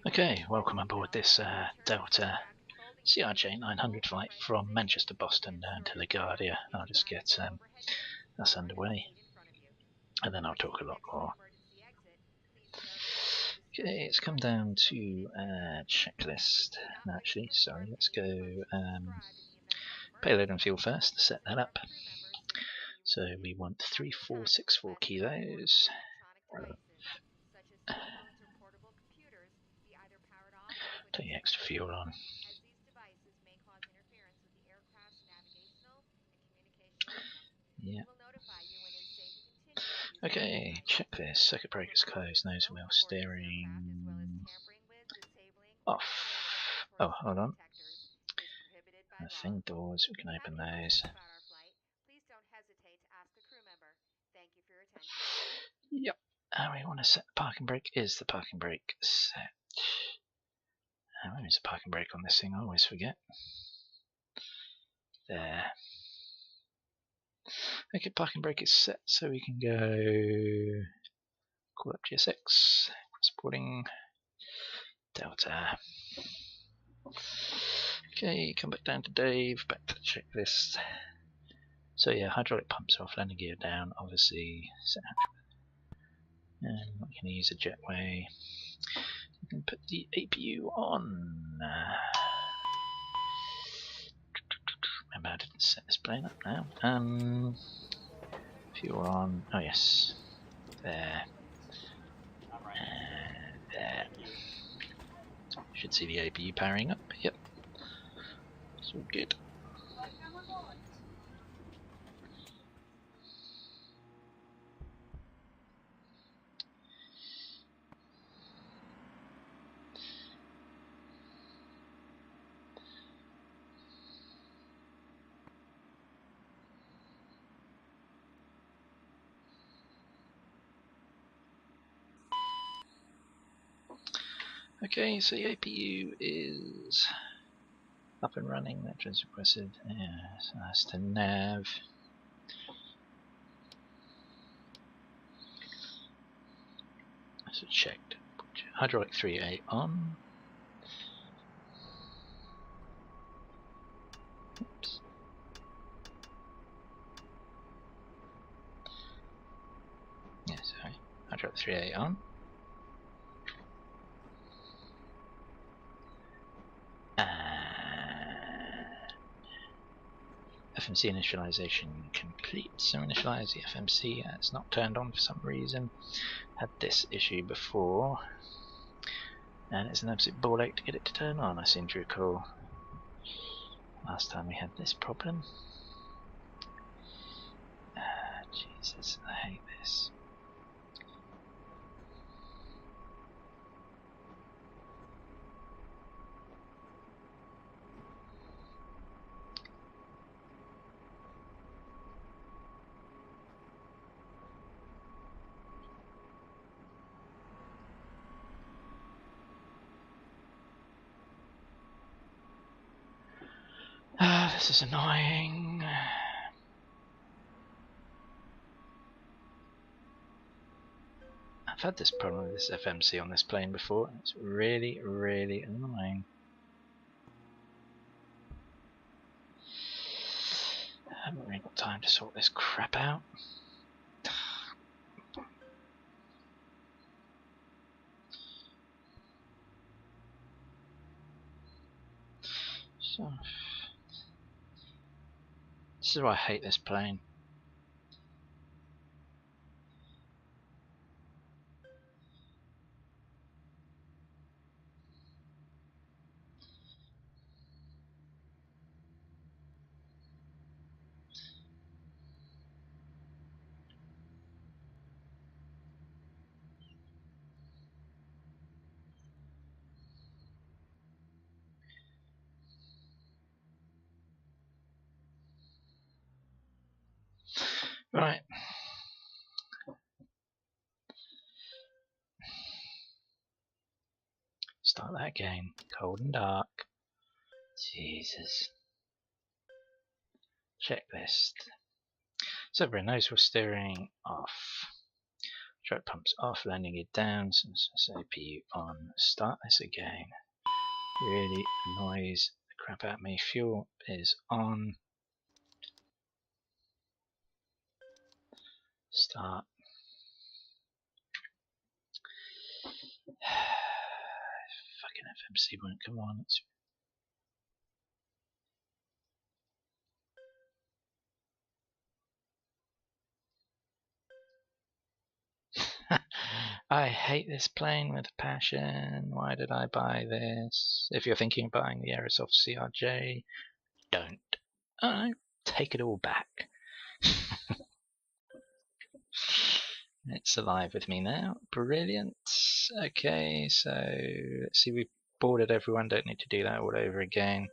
Okay, welcome aboard this Delta CRJ 900 flight from Manchester, Boston down to the Guardia. I'll just get us underway and then I'll talk a lot more. Okay, it's come down to checklist. No, actually, sorry, let's go payload and fuel first, set that up. So we want 3464 kilos. Take the extra fuel on. Yeah. Okay, checklist. Circuit breakers closed, nose wheel steering off. Oh, hold on. The thing doors, we can open those. Yep. We want to set the parking brake. Is the parking brake set? Where is the parking brake on this thing? I always forget. There. Okay, parking brake is set, so we can go call up GSX, transporting Delta. Okay, come back down to Dave, back to the checklist. So yeah, hydraulic pumps off, landing gear down, obviously set. And we can use a jetway. You can put the APU on. Remember I didn't set this plane up now. Fuel on. Oh yes. There. And there. Should see the APU powering up. Yep. It's all good. Okay, so the APU is up and running. That was requested. So that's to nav. So checked. Hydraulic 3A on. Oops. Yeah, sorry. Hydraulic 3A on. FMC initialization complete. So initialize the FMC. It's not turned on for some reason. Had this issue before, and it's an absolute ball ache to get it to turn on. I seem to recall last time we had this problem. Jesus, I hate this. This is annoying. I've had this problem with this FMC on this plane before, and it's really, really annoying. I haven't really got time to sort this crap out. So, this is why I hate this plane. Right. Start that again. Cold and dark. Jesus. Checklist. So we're nose wheel steering off. Stroke pumps off, landing gear down, CPU on. Start this again. Really annoys the crap out of me. Fuel is on. Start. Fucking FMC won't come on. I hate this plane with passion. Why did I buy this? If you're thinking of buying the Aerosoft CRJ, don't. Oh, take it all back. It's alive with me now. Brilliant. Okay, so let's see, we've boarded everyone. Don't need to do that all over again.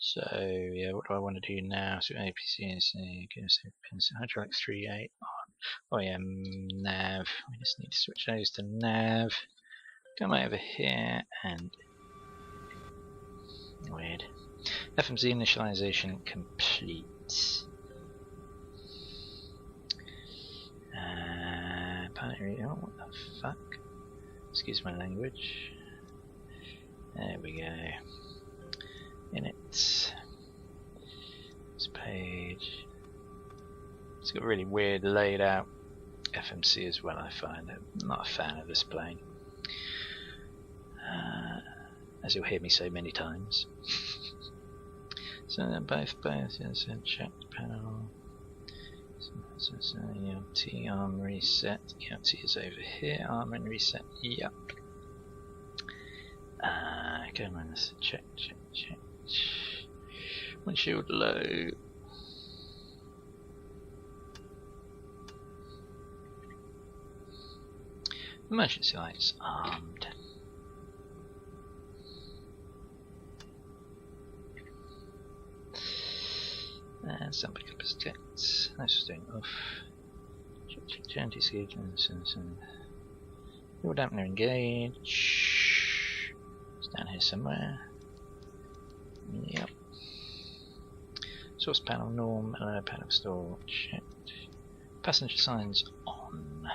So yeah, what do I want to do now? So APC is hydraulics 3.8 on. Oh yeah, nav. We just need to switch those to nav. Come over here and weird. FMC initialization complete. Oh, what the fuck? Excuse my language. There we go. Init. This page. It's got a really weird laid out FMC as well, I find. I'm not a fan of this plane. As you'll hear me say many times. So then both, yes, checked panel. So ELT arm reset. ELT is over here. Arm and reset. Yep. Go on, let's check. Windshield low. Emergency lights armed. And somebody can protect. That's doing off. Check anti-skid. Fuel dampener engage. It's down here somewhere. Yep. Source panel norm, panel store checked. Passenger signs on.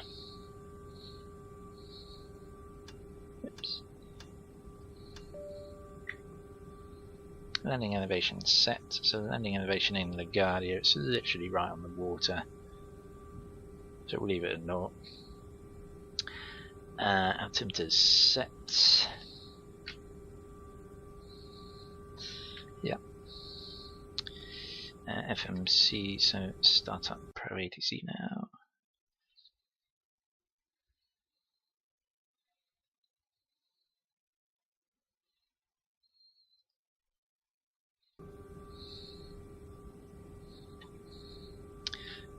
Oops. Landing elevation set. So the landing elevation in the Guardia, it's literally right on the water. So we'll leave it at 0. Altimeter set. Yeah. FMC, so start up Pro ATC now.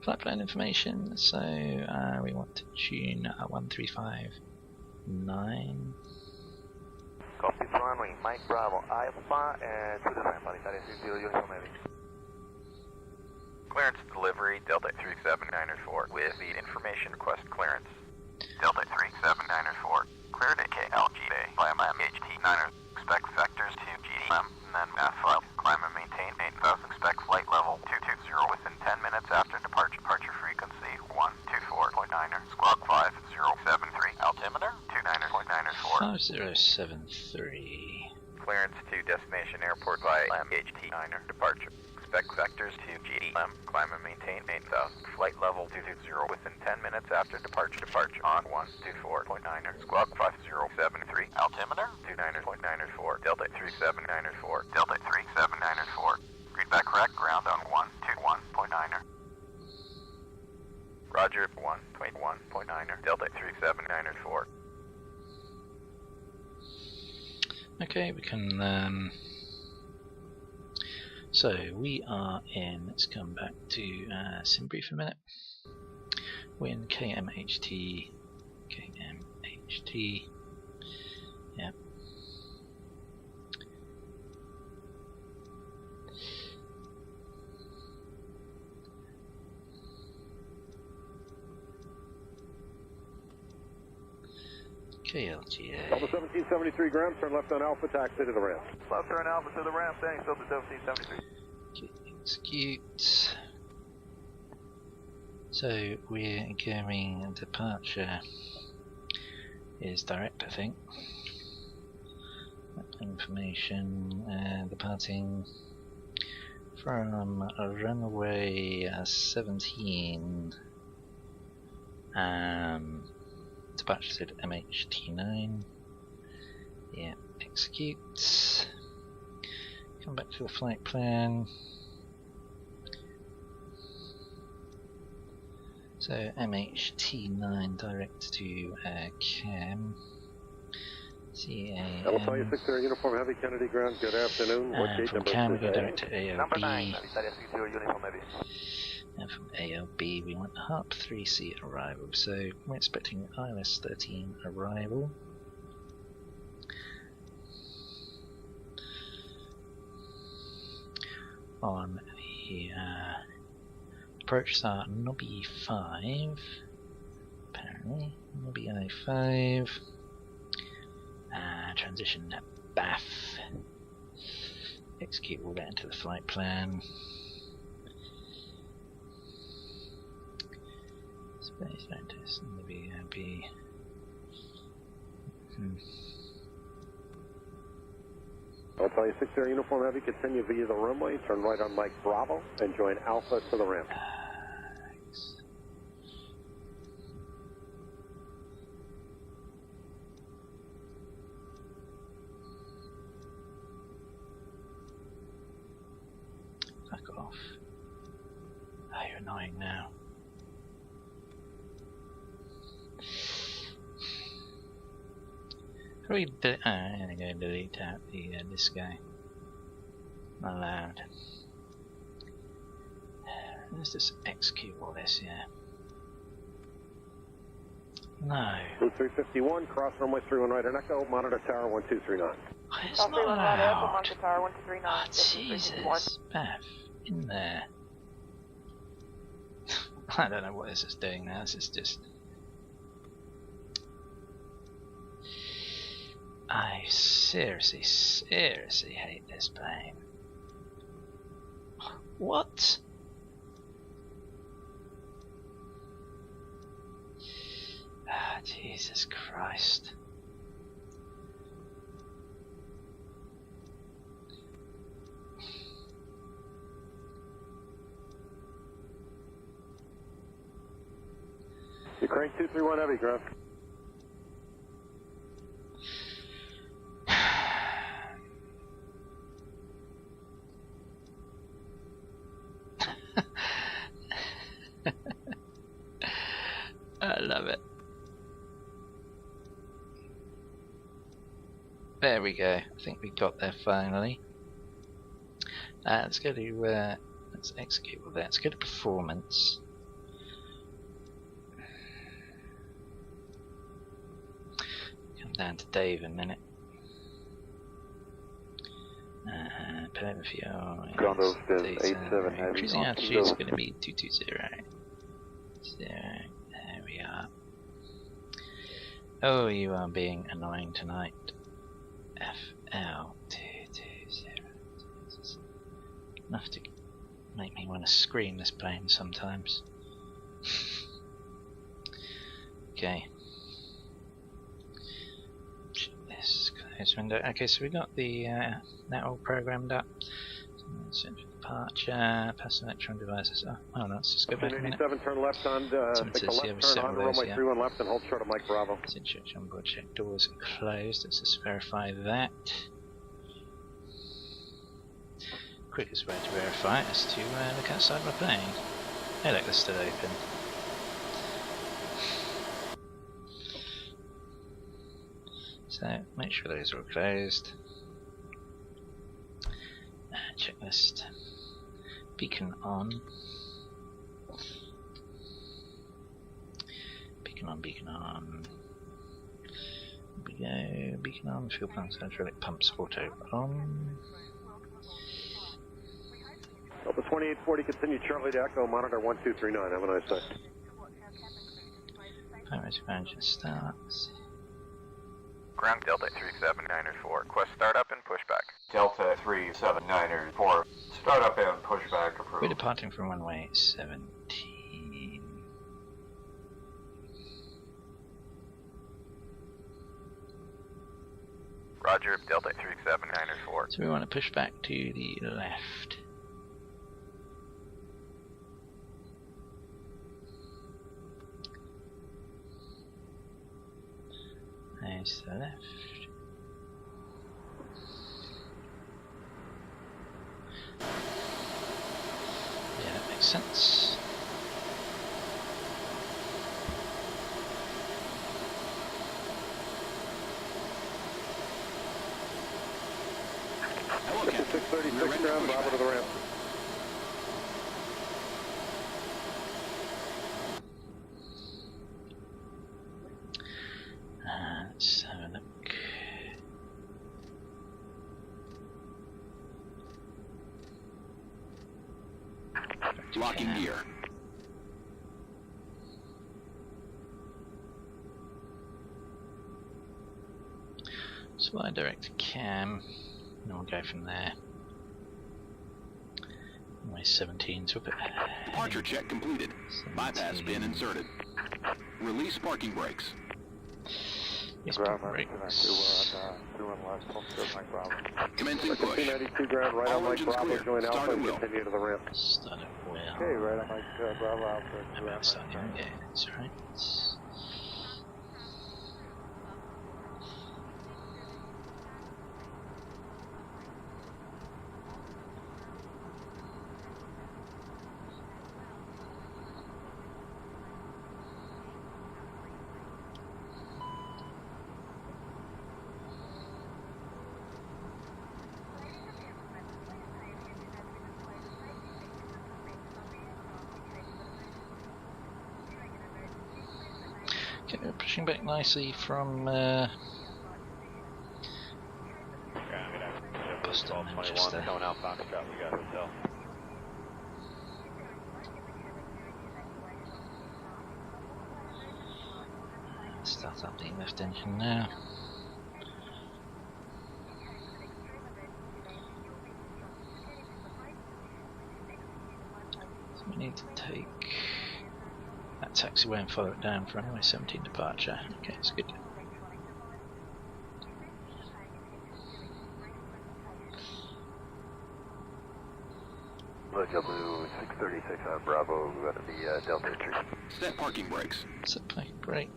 Flight plan information, so we want to tune 1359. Copy runway, Mike Bravo, Alpha, and to the line, Paritare 60 Uniform Heavy. Clearance delivery, Delta 37904, with the information request clearance. Delta 37904, cleared at KLGA, climb HT9, expect vectors to GDM, and then math file, climb and maintain 8000, expect flight level 220 within 10 minutes after departure, departure frequency 124.9er, squawk 5073, altimeter 29.904. 5073. Clearance to destination airport by HT9er, departure. Expect vectors to GDM, climb and maintain 8000, flight level 220 within 10 minutes after departure, on 124.9er, squawk 5073, altimeter 29.904, Delta 37904, Delta 37904, readback correct, ground on 121.9er. Roger, 1.1.9er, Delta 37904. Okay, we can so we are in, let's come back to SimBrief for a minute. We're in KMHT, yeah. KLGA. Alpha 1773 ground, turn left on Alpha, taxi to the ramp. Left turn Alpha to the ramp, thanks, Delta 1773. Execute. So we're going, departure is direct, I think. Information, departing from runway 17. Departure said MHT9. Yeah, execute. Come back to the flight plan. So MHT9 direct to CAM. CAM. I'll tell you 6 uniform heavy Kennedy ground. Good afternoon. What gate from number CAM we is go that? direct to AOB. Number 9, Italia 60 uniform heavy. And from AOB we want HARP 3C arrival. So we're expecting ILS 13 arrival. On the approach start Nobby 5. Apparently, Nobby I5. Transition BAF. Execute all that into the flight plan. Space Mantis, Nobby IB. I'll tell you 6 uniform heavy. Continue via the runway. Turn right on Mike Bravo and join Alpha to the ramp. Fuck off. Oh, you're annoying now. I'm gonna go delete out the this guy. Not allowed. Let's just execute all this, yeah. No. Route 351, cross runway 31 right and echo, monitor tower 1239. Oh, it's not allowed. Oh, Jesus. Beth, in there. I don't know what this is doing now, this is just... I seriously hate this plane. What? Ah, Jesus Christ. Ukraine 231 heavy, ground. I love it. There we go. I think we got there finally. Let's go to let's execute all that. Let's go to performance. Come down to Dave in a minute. Permit fuel. Ground Austin 87 heavy. Cruising altitude is going to be 220. There we are. Oh, you are being annoying tonight. FL 220. Enough to make me want to scream this plane sometimes. Okay. This close window. Okay, so we got the that all programmed up. Departure, pass electron devices. Oh, no, let's just go back a minute. 87, turn left on, take the left turn on runway 31 left and hold short of Mike Bravo. Check on board, check doors closed. Let's just verify that. Quickest way to verify is to look outside my plane. Hey, look, they're still open. So, make sure those are all closed. Checklist. Beacon on. Beacon on, beacon on. Here we go. Beacon on, fuel pumps, hydraulic pumps, auto on. Delta 2840, continue Charlie to Echo, monitor 1239. Have a nice day. Primary engine starts. Ground Delta 37904. Request startup and pushback. Delta 37904. Startup and pushback approved. We're departing from runway 17. Roger, Delta 37904. So we want to push back to the left. There's the left. Yeah, that makes sense. Hello, 636 ground, Bravo to the ramp. Let's have a look. Locking gear. So I direct to cam, and we'll go from there. My 17, so we'll put Departure check completed. 17. Bypass pin inserted. Release parking brakes. Yes, brakes. Commencing push. 292 ground, right All on Mike engines Bravo, clear. join Start Alpha at and will. continue to the ramp. Start it well. Okay, right on Mike Bravo, Alpha. About starting, yeah, that's right. Okay, we're pushing back nicely from Boston, Manchester. Start up the left engine now. So we need to take that taxiway and follow it down for runway 17 departure. Okay, it's good. Look, Blue 636 on Bravo, go to the Delta 3. Set parking brakes. Set parking brake.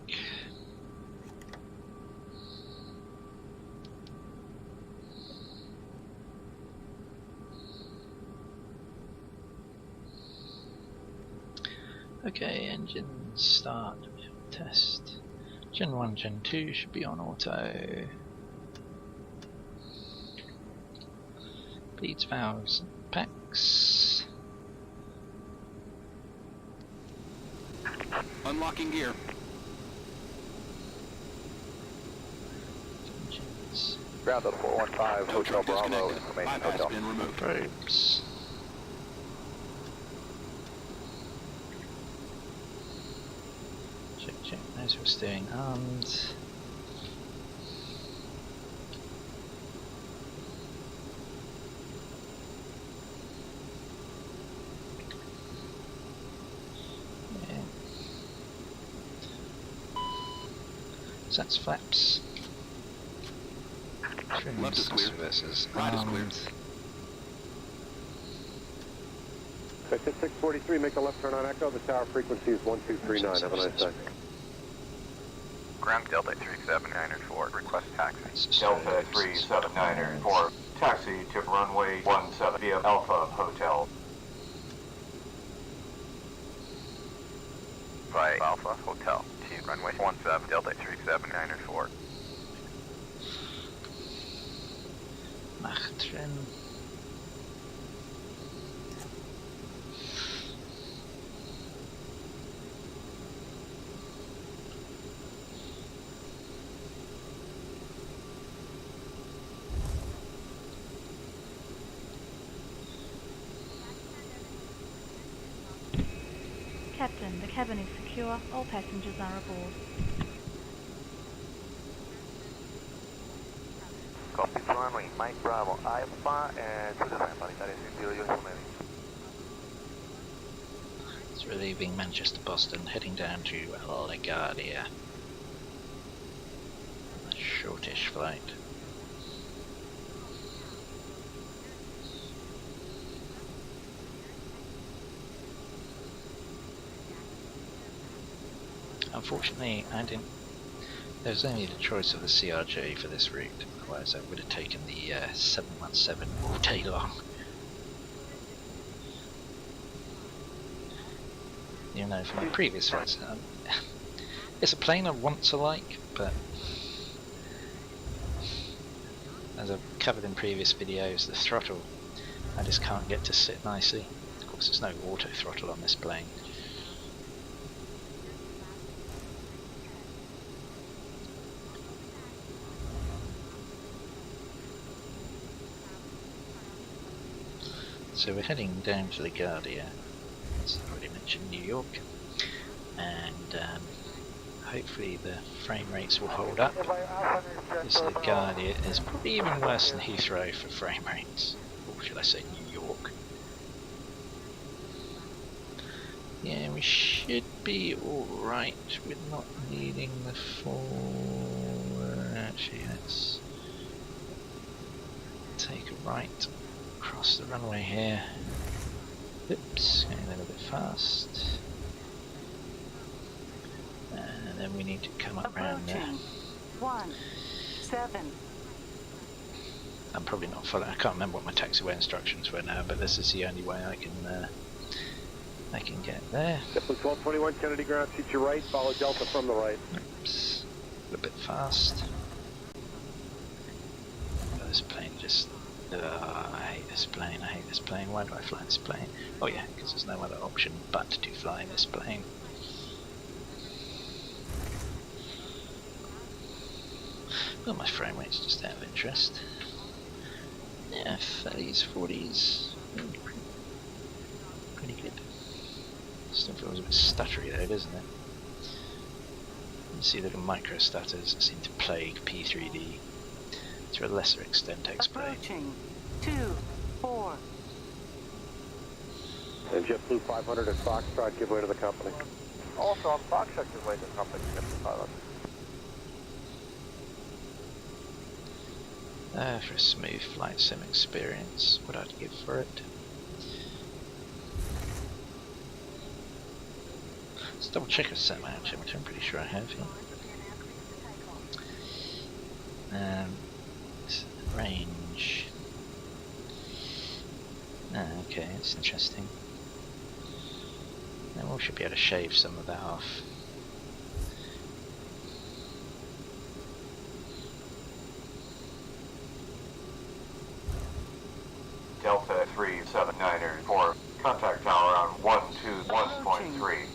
Okay, engines start, test. Gen 1, Gen 2 should be on auto. Bleeds, valves, and packs. Unlocking gear. Engines, Ground up 415, Tow Hotel truck Bravo, disconnected. information Bypass hotel. pin removed. probes. Check, those who are staying armed. Yeah. That's flaps. Left is clear. Versus Right is clear. armed. Sector 643, make a left turn on Echo. The tower frequency is 1239. Have a nice day. Ground Delta 37904. Request taxi. Delta 37904, taxi to runway 17 via Alpha Hotel. By Alpha Hotel to runway 17 Delta 37904. Machtren. Captain, the cabin is secure. All passengers are aboard. Copy, runway Mike Bravo, Alpha, and to the ramp, paritare sentiero Yosemite. It's relieving Manchester Boston, heading down to Guardia. A shortish flight. Unfortunately, there was only the choice of the CRJ for this route, otherwise I would have taken the 717 all day long. You know, for my previous flights, it's a plane I want to like, but as I've covered in previous videos, the throttle I just can't get to sit nicely. Of course, there's no auto throttle on this plane. So we're heading down to the Guardia, as I already mentioned, New York, and hopefully the frame rates will hold up. This the Guardia is probably even worse than Heathrow for frame rates, or should I say New York. Yeah, we should be alright with not needing the actually, let's take a right across the runway here. Oops, going a little bit fast. And then we need to come up around there. 17. I'm probably not following. I can't remember what my taxiway instructions were now, but this is the only way I can get there. JetBlue 1221 Kennedy ground, seat your right, follow Delta from the right. Oops, a little bit fast. Oh, this plane just. I hate this plane, I hate this plane. Why do I fly this plane? Oh yeah, because there's no other option but to fly this plane. Well, my frame rate's just out of interest. Yeah, 30s, 40s. Pretty good. Still feels a bit stuttery though, doesn't it? You see little micro stutters that seem to plague P3D. To a lesser extent, X-Plane. Approaching 2-4. And JetBlue 500 at Foxtrot, give way to the company. Also on Foxtrot, give way to the company, JetBlue 500. For a smooth flight sim experience, what I'd give for it. Let's double check a set my actually, which I'm pretty sure I have here. Range. Okay, that's interesting. Then we should be able to shave some of that off. Delta 3794, contact tower on 121.3.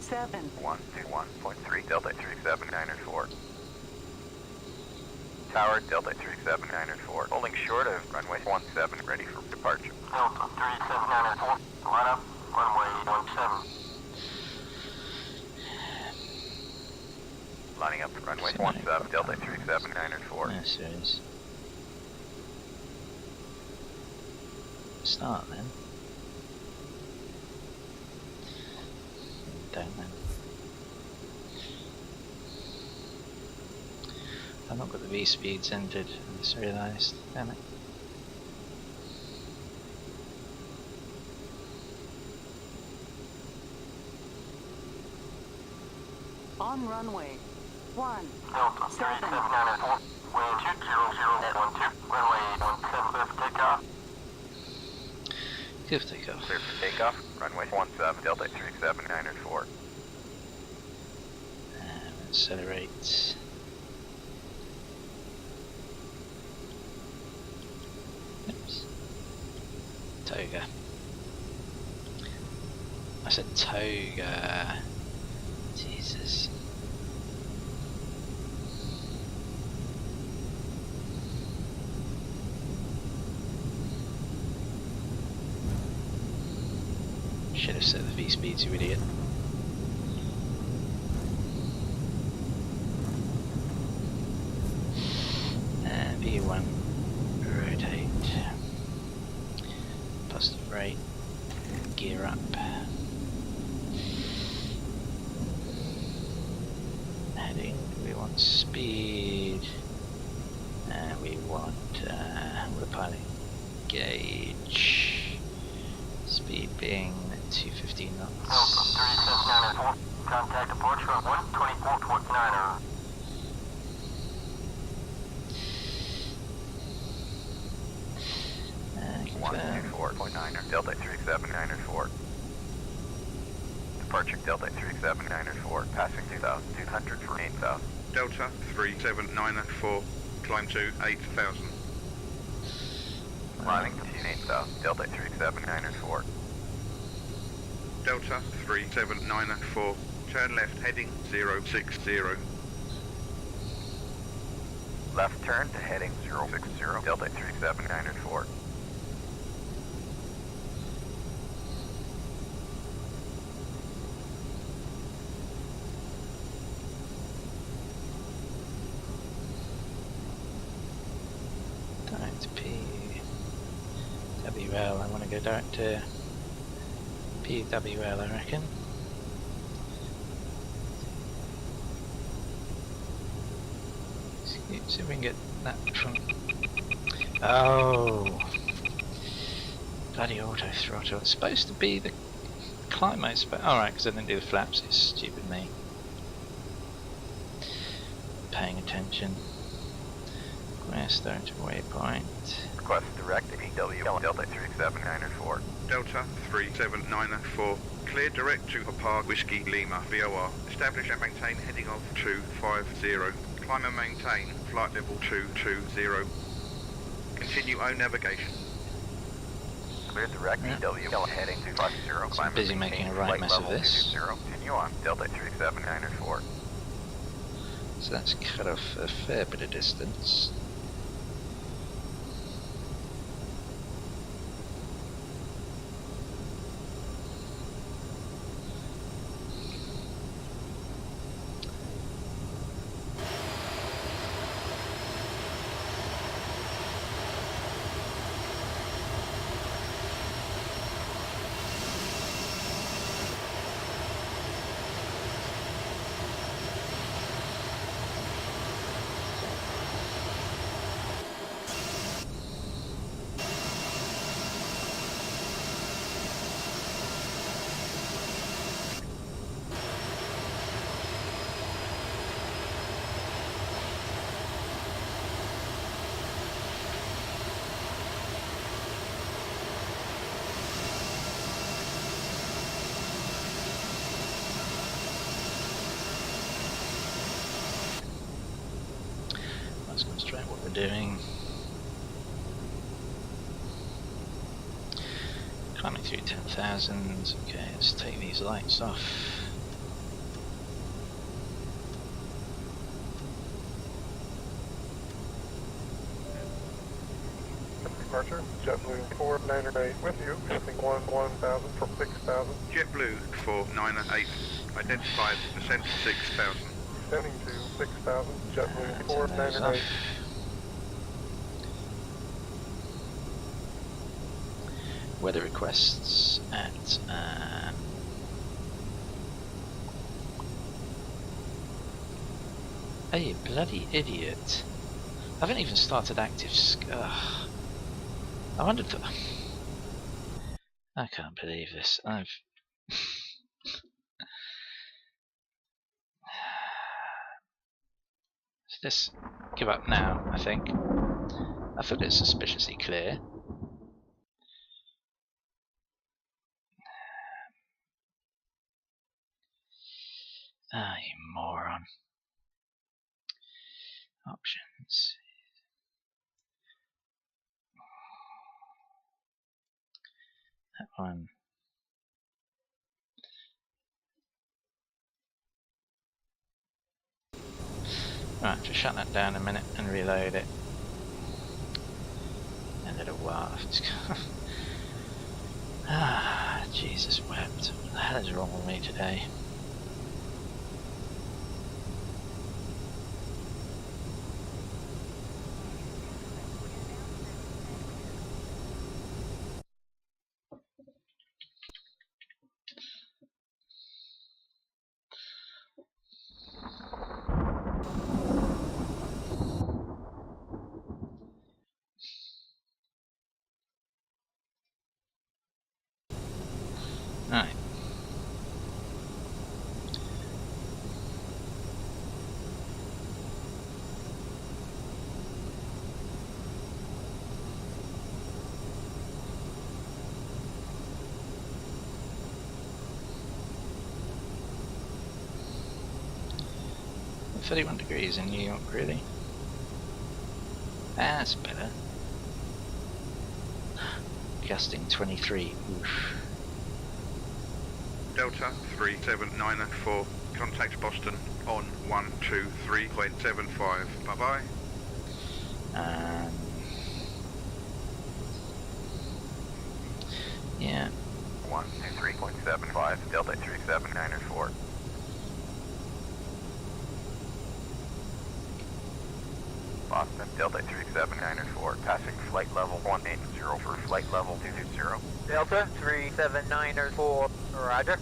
17. 121.3, Delta 37904. Tower, Delta 37904. Holding short of runway 17, ready for departure. Delta 37904, line up, runway 17. Lining up for runway 17, Delta 37904. Yes, it is. Start then. Don't then. I've not got the V speeds entered, I just realised. Damn it. On runway 17. Delta 37904, wind 200.12, runway 17 takeoff. Good takeoff. Clear for takeoff, runway 17, Delta 37904. Accelerate. Oops. Toga. I said toga. Jesus. Should have set the V speeds, you idiot. V1, rotate, positive rate, gear up, heading, we want speed, and we want autopilot gauge, speed being 215 knots. Delta 37904, Contact departure on 124.90. Confirm. 124.9, Delta 37904. Departure Delta 37904, passing 2,200 for 8,000. Delta 3794, climb to 8,000. Climbing to 8,000, Delta 37904. Delta 3794, turn left heading 060. Left turn to heading 060, Delta 37904. Direct PWL, I want to go direct to PWL, I reckon. See if we can get that from... Oh! Bloody auto throttle. It's supposed to be the climate, but alright, because I didn't do the flaps, it's stupid me. Paying attention. We're starting to waypoint. Request direct to EWL, Delta 37904. Delta 3794, clear direct to Papa Whiskey Lima, VOR. Establish and maintain heading of 250. Climb and maintain flight level 220. Continue O navigation. Clear direct EWL heading 250. Climb busy and making maintain a right flight mess of level this. 220. Continue on, Delta 37904. So that's cut off a fair bit of distance. Let's concentrate what we're doing. Climbing through 10,000. Okay, let's take these lights off. Departure, JetBlue 498 with you, passing 1000 from 6,000. JetBlue 498, identified descent to 6,000. Descending to 6,000, JetBlue 498. Weather requests at oh, you bloody idiot. I haven't even started active I wondered if... I can't believe this. I've... Let's give up now, I think. I thought it was suspiciously clear. Ah, you moron. Options. That one. Right, just shut that down a minute and reload it. And it'll waft. Ah, Jesus wept. What the hell is wrong with me today? Right. 31 degrees in New York, really? That's better. Gusting 23. Oof. Delta 3794, contact Boston on 123.75. Bye bye. Yeah. 123.75, Delta 37904. Boston, Delta 37904, passing flight level 180 for flight level 220. Delta 37904, roger.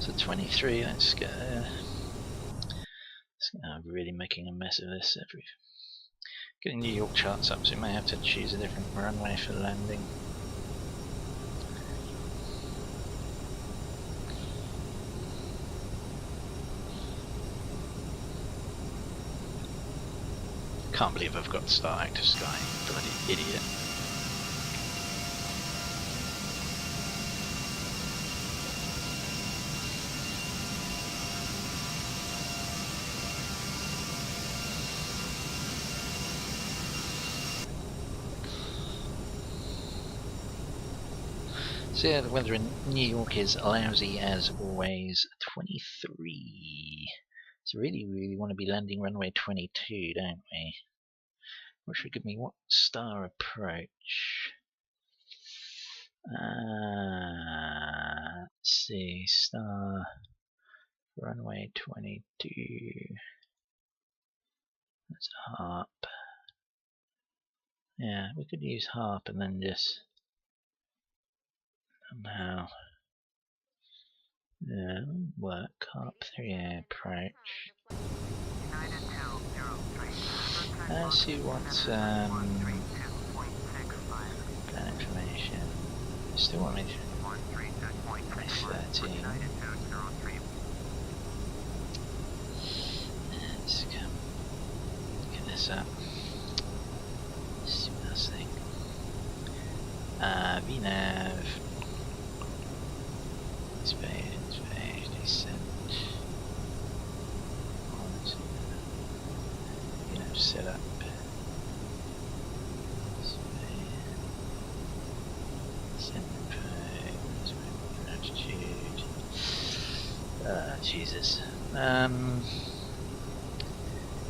So 23, let's go. I'm really making a mess of this. Getting New York charts up, so we may have to choose a different runway for landing. Can't believe I've got Star Active Sky, bloody idiot. So yeah, the weather in New York is lousy as always. 23. So really want to be landing runway 22, don't we? What should give me what star approach? Let's see, star runway 22. That's harp. Yeah, we could use harp and then just somehow work harp 3 approach. Let's see what's that information. Still want me to 13. Let's go get this up. Let's see what else thing. VNav. Space, descent. VNav setup. Jesus.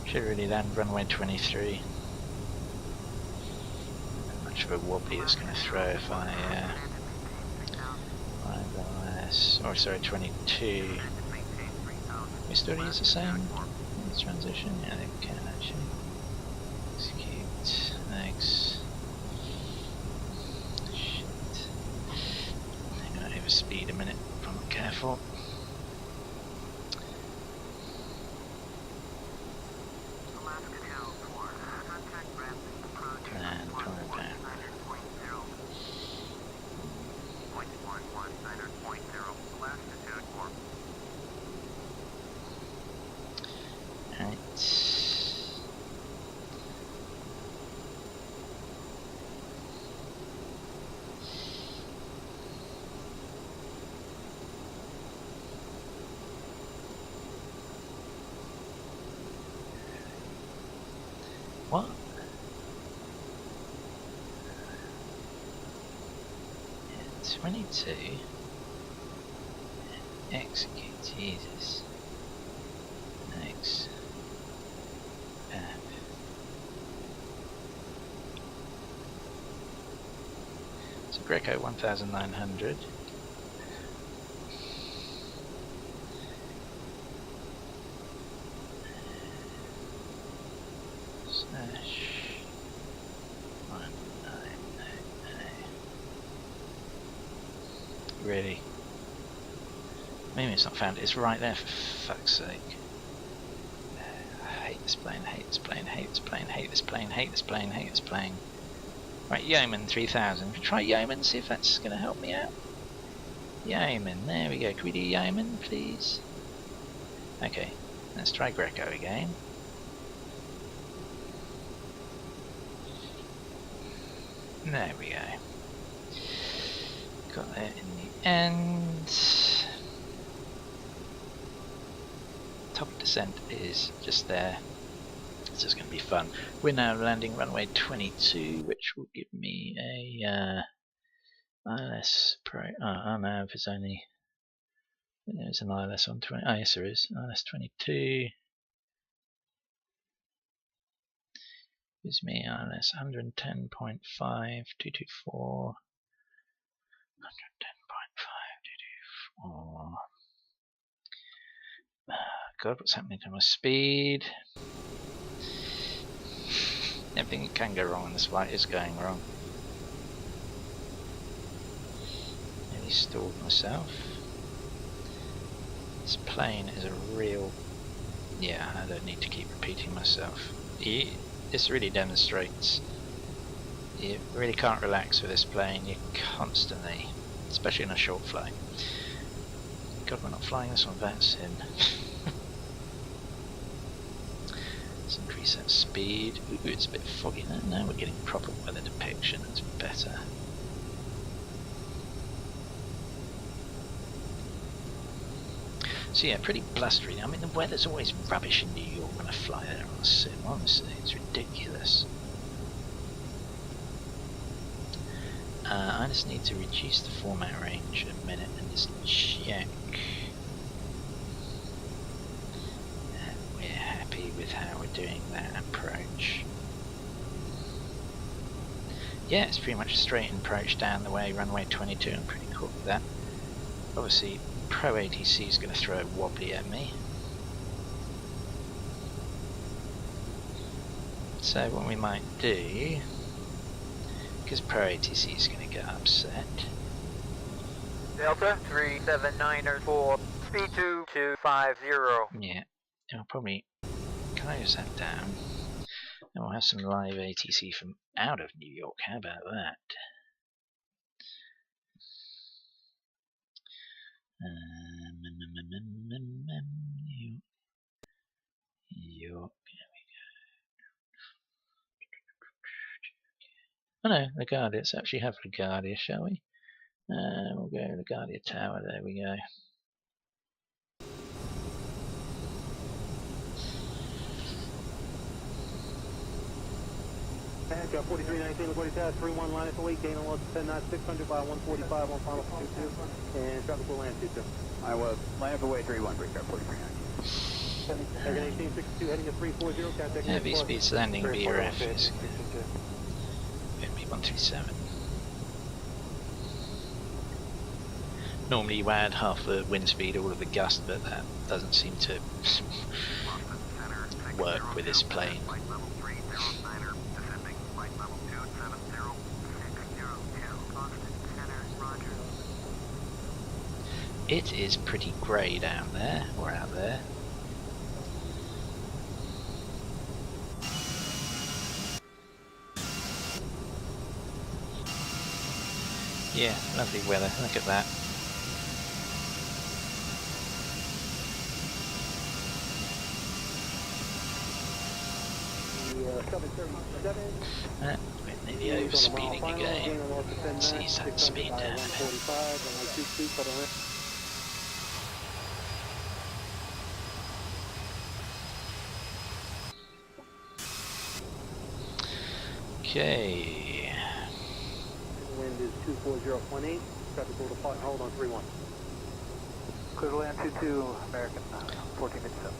Should really land runway 23. Not much of a wobbly it's going to throw if I or sorry, 22. We still use the same in this transition? Yeah, they can actually. Execute. Thanks. Shit. I'm going to overspeed a minute if I'm not careful. What? Yeah, 22. Execute, Jesus. Thanks. So Greco 1900. Really? Maybe it's not found. It's right there, for fuck's sake. I hate this plane, hate this plane, hate this plane, hate this plane, hate this plane, hate this plane. Right, Yeoman 3000. Try Yeoman, see if that's going to help me out. Yeoman, there we go. Can we do Yeoman, please? Okay, let's try Greco again. There we go. Got there in the end. top of descent is just there. It's just going to be fun. We're now landing runway 22, which will give me a ILS Pro. Oh no, there's only there's an ILS on 20. Oh yes, there is ILS 22. Gives me ILS 110.5, 224, 110.5, 224. God, what's happening to my speed? Everything that can go wrong on this flight is going wrong. Nearly stalled myself. This plane is a real... Yeah, I don't need to keep repeating myself. This really demonstrates you really can't relax with this plane. You're constantly, especially in a short flight. God, we're not flying this on that soon. Let's increase that speed. Ooh, it's a bit foggy now. Now we're getting proper weather depiction. That's better. So yeah, pretty blustery. I mean, the weather's always rubbish in New York when I fly there on a sim. Honestly, it's ridiculous. I just need to reduce the format range a minute and just check. We're happy with how we're doing that approach. Yeah, it's pretty much a straight approach down the way, runway 22. I'm pretty cool with that. Obviously, Pro ATC is going to throw a wobbly at me. So what we might do, because Pro ATC is going to get upset. Delta 379er4, speed 2250. Yeah, I'll probably close that down. And we'll have some live ATC from out of New York. How about that? York, there we go. Oh no, LaGuardia. Let's actually have LaGuardia, shall we? We'll go to LaGuardia Tower. There we go. Got 4319, LaGuardia Tower, 31 line at the weight, gain on loss 10 knots, 600 by 145 on final 22, and traffic will land 22. I was land at the way 31, break car 4319. Heading 1862, heading at 340, contact. Heavy speeds landing BRF is going to be 137. Normally you add half the wind speed, all of the gust, but that doesn't seem to work with this plane. It is pretty grey down there, or out there. Yeah, lovely weather, look at that. We're nearly over speeding again. Let's ease that speed down a bit. Okay. Wind is 240.8. Traffic will depart and hold on 31. Clear to land 22, American 1457.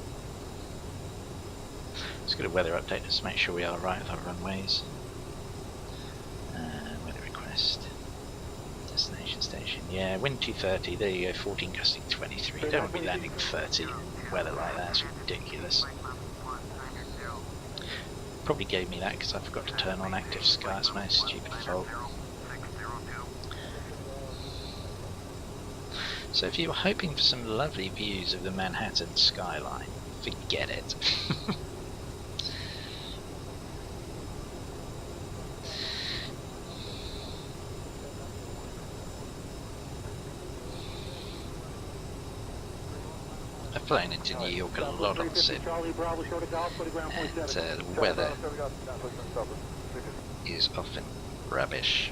Let's get a weather update just to make sure we are right with our runways. Weather request. Destination station. Yeah, wind 230. There you go. 14 gusting 23. Don't want to be landing 30 in weather like that. It's ridiculous. Probably gave me that because I forgot to turn on active sky. It's my stupid fault. So if you were hoping for some lovely views of the Manhattan skyline, forget it. I've flown into New York a lot on sim, and the weather is often rubbish.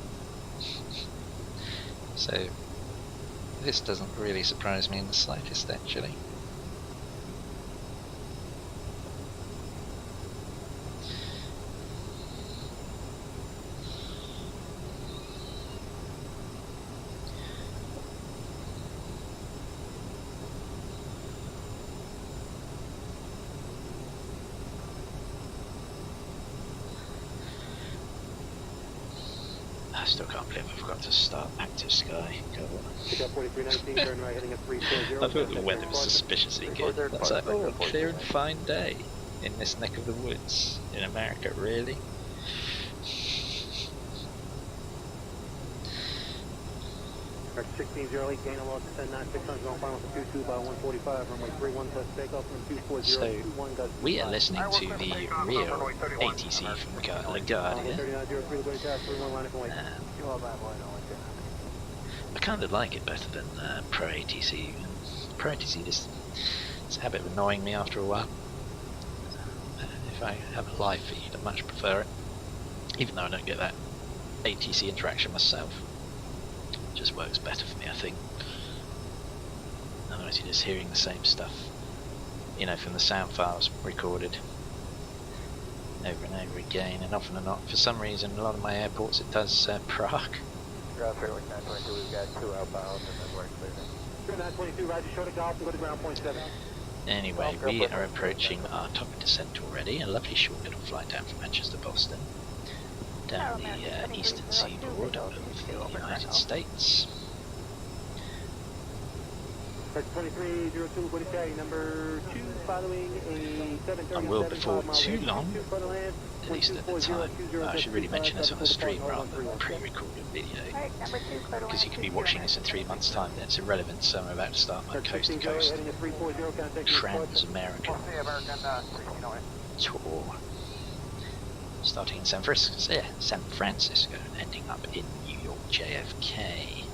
So this doesn't really surprise me in the slightest, actually. I still can't believe I forgot to start active sky. Pick up 4319, turn right heading at 340. I thought the weather was suspiciously good. I was like, oh, clear and fine day in this neck of the woods in America, really? Mark 1608, gain a loss of 10 knots, 600 on final for 22 by 145, runway 31 plus takeoff from 240. So, we are listening to the real ATC from the Guardia. I kind of like it better than Pro ATC. Pro ATC just it's a habit of annoying me after a while. If I have a live feed, I much prefer it, even though I don't get that ATC interaction myself. It just works better for me, I think. Otherwise, you're just hearing the same stuff, you know, from the sound files recorded over and over again, and often or not, for some reason, a lot of my airports it does Prague. Ground 922, we've got 2 outbound and then we're clear. 922, Roger, short of golf and go to ground point 7. Anyway, we are approaching our top descent already. A lovely short little flight down from Manchester, Boston, down the Eastern Seaboard of the United States. 2302, what is carry number 2, following a 730. I will, before too long, at least at the time, I should really mention this on the stream rather than pre-recorded video, because you could be watching this in 3 months' time, then it's irrelevant, so I'm about to start my coast-to-coast Trans-American tour, starting in San Francisco and ending up in New York JFK.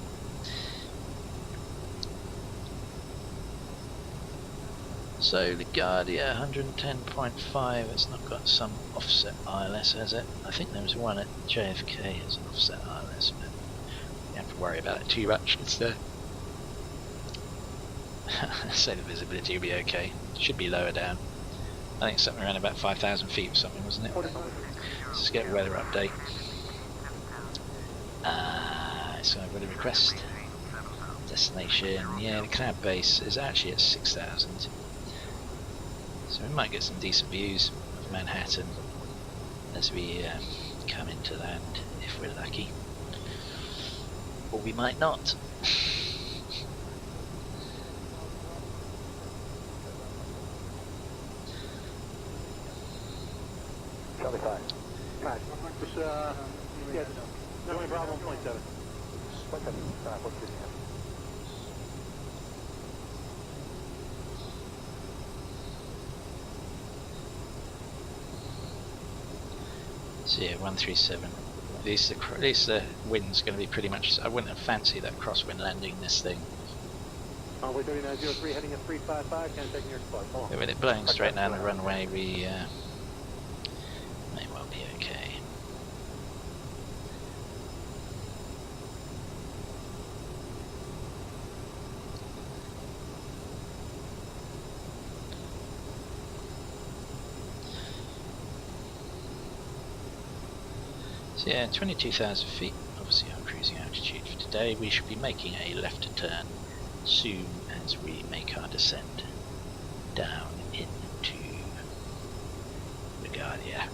So the Guardia 110.5, it's not got some offset ILS, has it? I think there was one at JFK as an offset ILS, but you have to worry about it too much. It's there. So the visibility will be okay. Should be lower down. I think it's something around about 5,000 feet or something, wasn't it? Let's get a weather update. So I've got a request. Destination, yeah, the cloud base is actually at 6,000. So we might get some decent views of Manhattan as we come into land, if we're lucky. Or we might not. Charlie 5. Right. Just, yeah, no problem, 1.7. So yeah, 137. At least the wind's going to be pretty much. I wouldn't have fancied that crosswind landing this thing. Runway 3903 heading at 355, can taking your spot. But with it blowing straight down the runway, we may well be okay. So yeah, 22,000 feet, obviously our cruising altitude for today. We should be making a left turn soon as we make our descent down into the Guardia.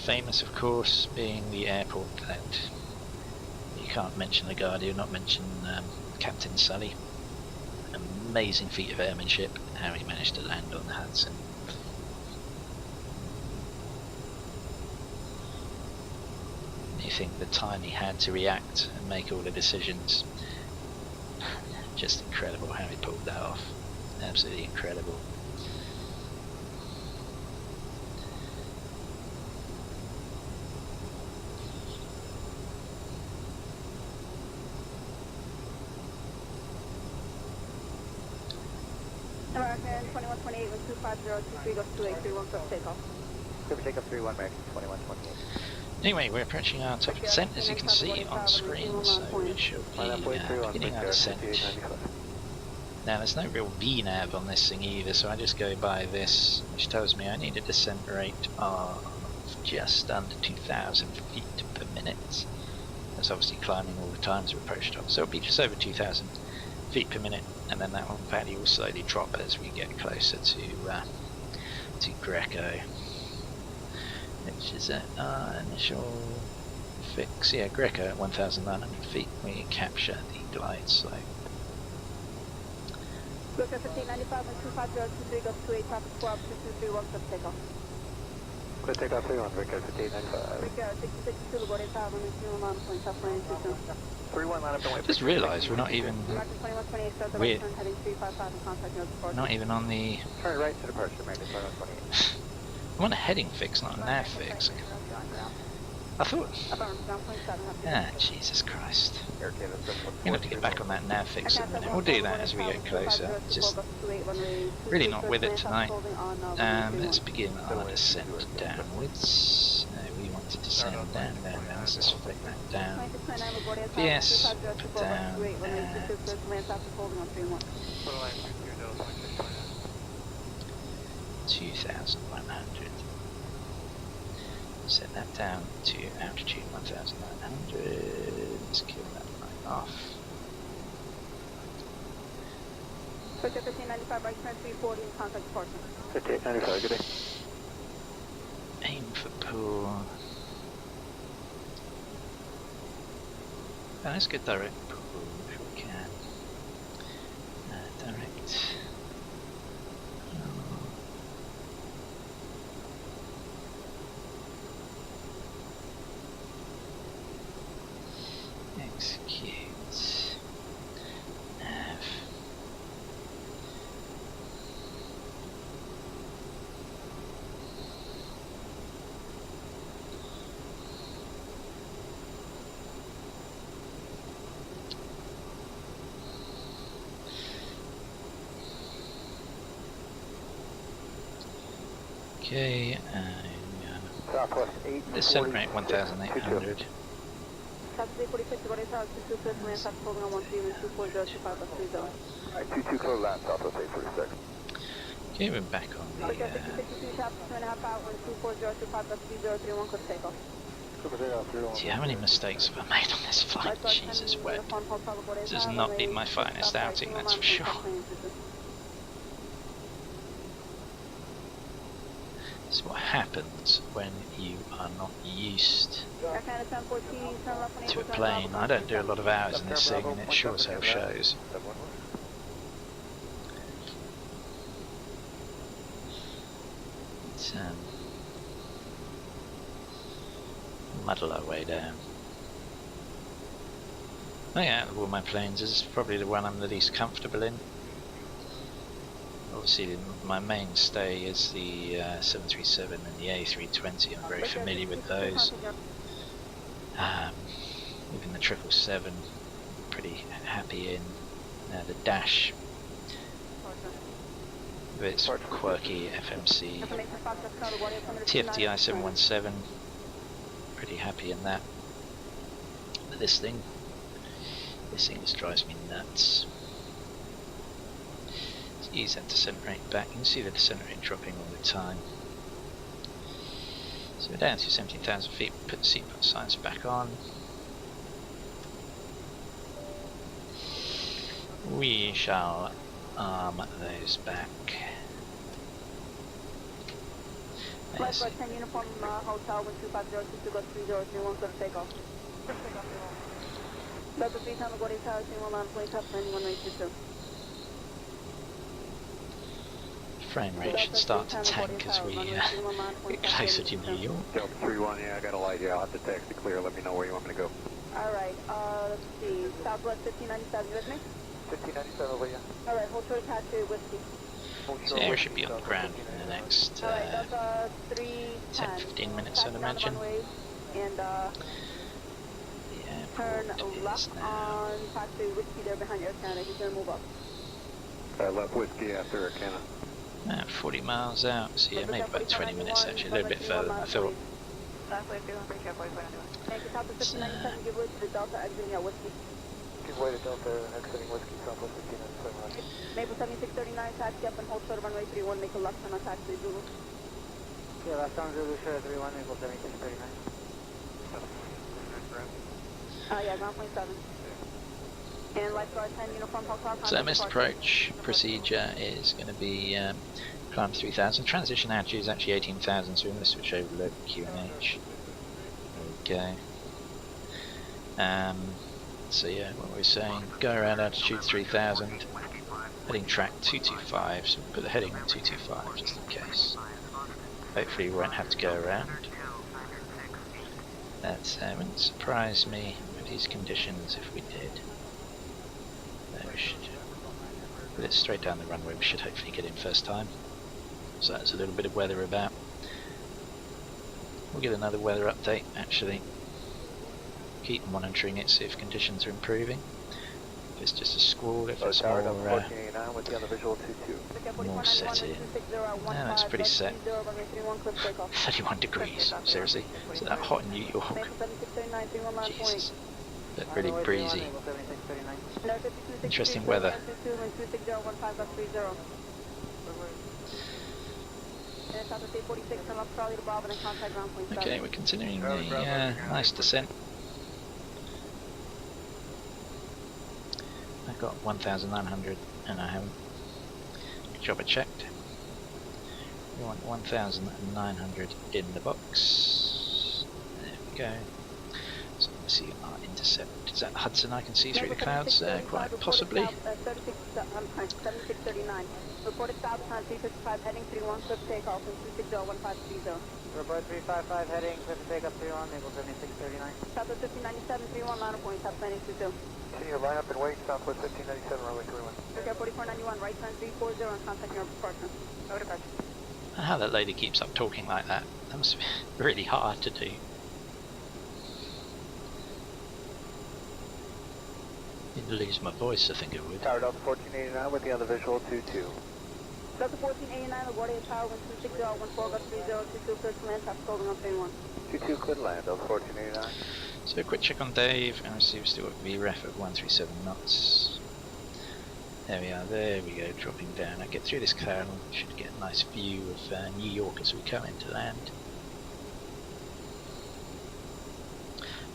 Famous, of course, being the airport that you can't mention the Guardia, not mention Captain Sully. Amazing feat of airmanship, how he managed to land on the Hudson. You think the time he had to react and make all the decisions, just incredible how he pulled that off. Absolutely incredible. American 2128 with 250 goes to 831 for takeoff. Super takeoff 31 American 2128. Anyway, we're approaching our top descent, as you can see on screen, so we should be beginning our descent. Now there's no real VNAV on this thing either, so I just go by this, which tells me I need a descent rate of just under 2,000 feet per minute. That's obviously climbing all the time as we approach top, so it'll be just over 2,000 feet per minute, and then that value will slowly drop as we get closer to Greco. which is at our initial fix. Yeah, Greco at 1,900 feet. We capture the glide slope. Look at 1595 and 250 goes to 8 traffic 4 up 223 walks up takeoff. Clear takeoff 31, Vic 1595. Vic 66 Guardia Tower, runway 31 line, point south runway 22. 31 line up and wait. Just realised we're not even. We're heading 355 and contact no departure. not even on the. Turn right to departure, American 2128. I'm on a heading fix, not a nav fix. I thought. Ah, Jesus Christ. I'm gonna have to get back on that nav fix in a minute. We'll do that as we get closer. Just really not with it tonight. Let's begin our descent downwards. We want to descend down. Let's just flick that down. Yes, put down. And 2,100. Set that down to altitude 1,900. Let's kill that line off. 1595 right turn 340 and contact departure. 5895, good day. Aim for pool. Oh, let's get direct pool if we can. Direct. Execute. Nav. Okay, Southwest 8. descent rate 1,800. Southwest 46 Guardia Tower, 225 land south holding on 13 and 24025 plus 30. Alright, 22 clear lap, Southwest 846. Okay, we're back on the. 62 taps, 2.5 out, 24025 plus 3031, cliff takeoff. Gee, how many mistakes have I made on this flight? Jesus, wet. This has not been my finest outing, that's for sure. This is what happens when you are not used to a plane. I don't do a lot of hours in this thing, and it sure as hell shows. Let's muddle our way down. Oh yeah, out of all my planes, this is probably the one I'm the least comfortable in. Obviously, my mainstay is the 737 and the A320. I'm very familiar with those. Even the 777, pretty happy in. The Dash, with its quirky FMC. TFDI 717, pretty happy in that. But this thing just drives me nuts. Ease that descent rate back. You can see the descent rate dropping all the time. So we're down to 17,000 feet. Put the seatbelt signs back on. We shall arm those back. Flight 10 uniform hotel 1250 goes 3031, cliff takeoff. Delta 3 Tower, Guardia Tower, 31 point up 9182. Frame rate should start to tank as we get closer to New York. Delta 31, yeah, I got a light here. I'll have to taxi clear. Let me know where you want me to go. Alright, let's see. Southwest 1597, you with me? 1597 over here. Alright, hold short taxi whiskey. So air should be on the ground in the next 10-15 minutes, I'd imagine. And turn left on taxi whiskey there behind Air Canada. He's going to move up. Left whiskey after Air Canada. 40 miles out, so yeah, maybe about 20 minutes actually, a little bit further than I thought. Thank you, Southwest 1597, give way to the Delta exiting at whiskey. Give way to Delta exiting whiskey, Southwest 1597. Maple 7639, taxi up and hold short of runway 31, make a left turn on taxi Zulu. Yeah, last time Zulu short 31, Maple 7639. Yeah, ground point 7. And lifeguard 10 uniform hotel. So missed approach procedure is going to be Climb 3000. Transition altitude is actually 18,000, so we're going to switch over to QNH. There we go. So yeah, what we're saying, go around altitude 3000, heading track 225, so we'll put the heading on 225 just in case. Hopefully we won't have to go around. That wouldn't surprise me with these conditions if we did. We should put it straight down the runway, we should hopefully get in first time. So that's a little bit of weather about. We'll get another weather update actually. Keep monitoring it, see if conditions are improving. If it's just a squall, if it's more set in. Yeah, that's pretty set. 31 degrees, seriously. Is that hot in New York? Jesus. But really breezy. Interesting weather. Okay, we're continuing the nice descent. I've got 1,900 and I haven't. Good job I checked. We want 1,900 in the box. There we go. So let's see our intercept. Is that Hudson I can see through the clouds? Quite possibly. 7639. Reported stop time 355 heading 31, clip takeoff and 2601530. Report 355 heading, clip takeoff 31, Maple 7639. Southwest 1597 31, line of point, top 92. Continue line up and wait, Southwest 1597, runway 31. Okay, 4491, right turn 340 and contact your partner. Over departure. How that lady keeps up talking like that. That must be really hard to do. You'd lose my voice, I think it would. Tower Delta 1489 with the other visual 22. Delta 1489, the Guardia Tower 126014, got 3022, clear to land, top holding on 31. 22 clear to land, Delta 1489. So a quick check on Dave, and see we've still got VREF at 137 knots. There we are, there we go, dropping down. I get through this cloud, should get a nice view of New York as we come into land.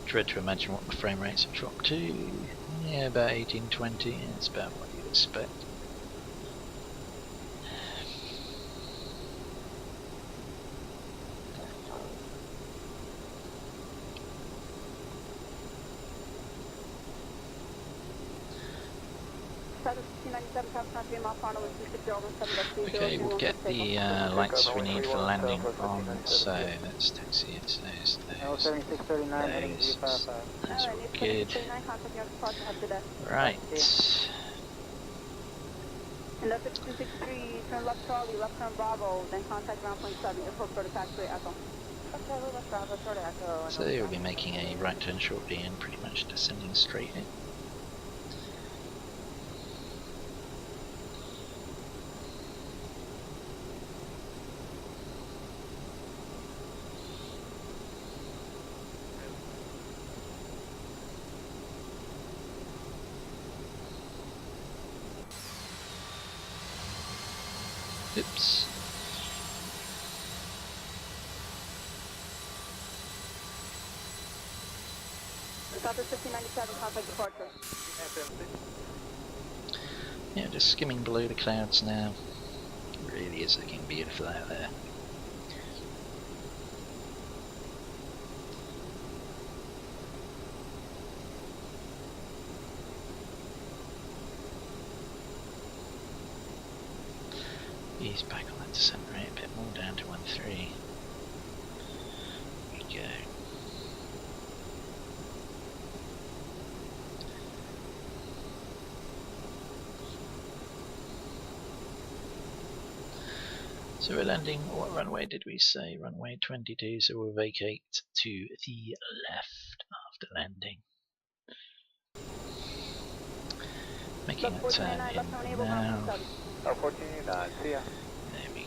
Dread to imagine what the frame rates have dropped to. Yeah, about 1820, it's about what you'd expect. Okay, we'll get the lights we need for landing on, so let's taxi it, those, that's all good. Right. And that's 263, turn left Charlie, left turn Bravo, then contact ground point 7, airport for the taxiway Echo. So we'll be making a right turn shortly and pretty much descending straight in. Oops. Southwest 1597, contact departure. Yeah, just skimming below the clouds now. It really is looking beautiful out there. Ease back on that descent rate a bit more, down to 1.3. There we go. So we're landing, what runway did we say? Runway 22, so we'll vacate to the left after landing. Making a turn in now. 1489, see ya. There we go.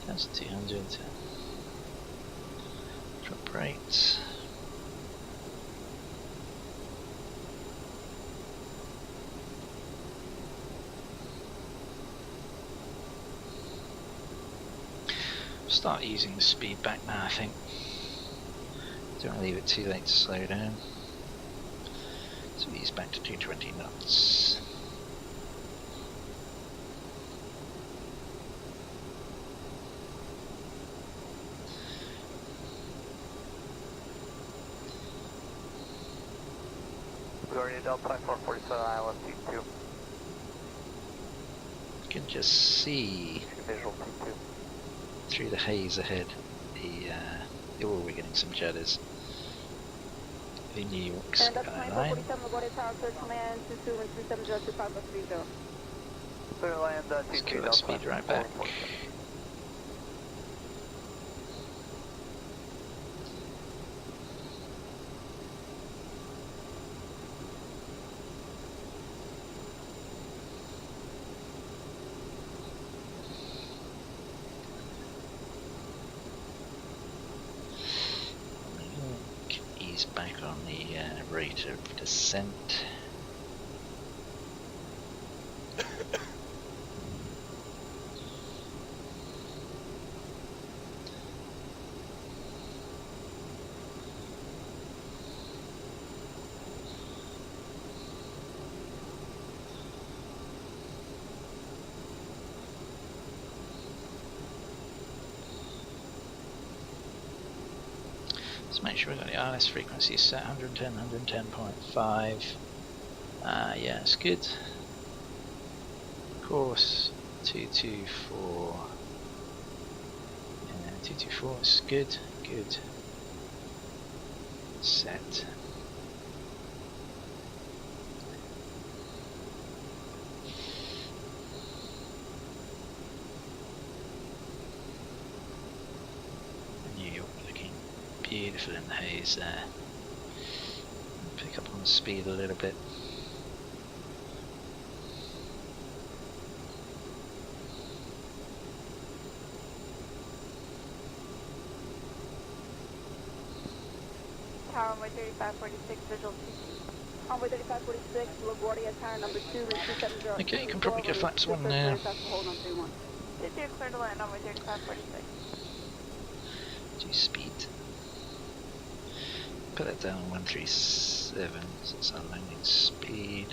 That's 200. Drop rates. start easing the speed back now, I think. Don't want to leave it too late to slow down. So ease back to 220 knots. Guardia Delta 447 Island T2. You can just see Visual T2. through the haze ahead. Oh, we're getting some judders. The New York skyline. Clear land Let's T2 keep that Delta speed right back. 447. Ease back on the rate of descent. Let's make sure we've got the RS frequency set 110, 110.5. Yeah, it's good. Course 224. Yeah, 224 is good. Good. Set. New York looking beautiful in the haze there. Pick up on the speed a little bit. Tower runway 3546, visual runway 3546, LaGuardia, tower number 2 and 270. Okay, you can probably get flaps one now. Hold on, 31. Clear to land, runway 3546. Do speed. Put that down 137, so it's our landing speed.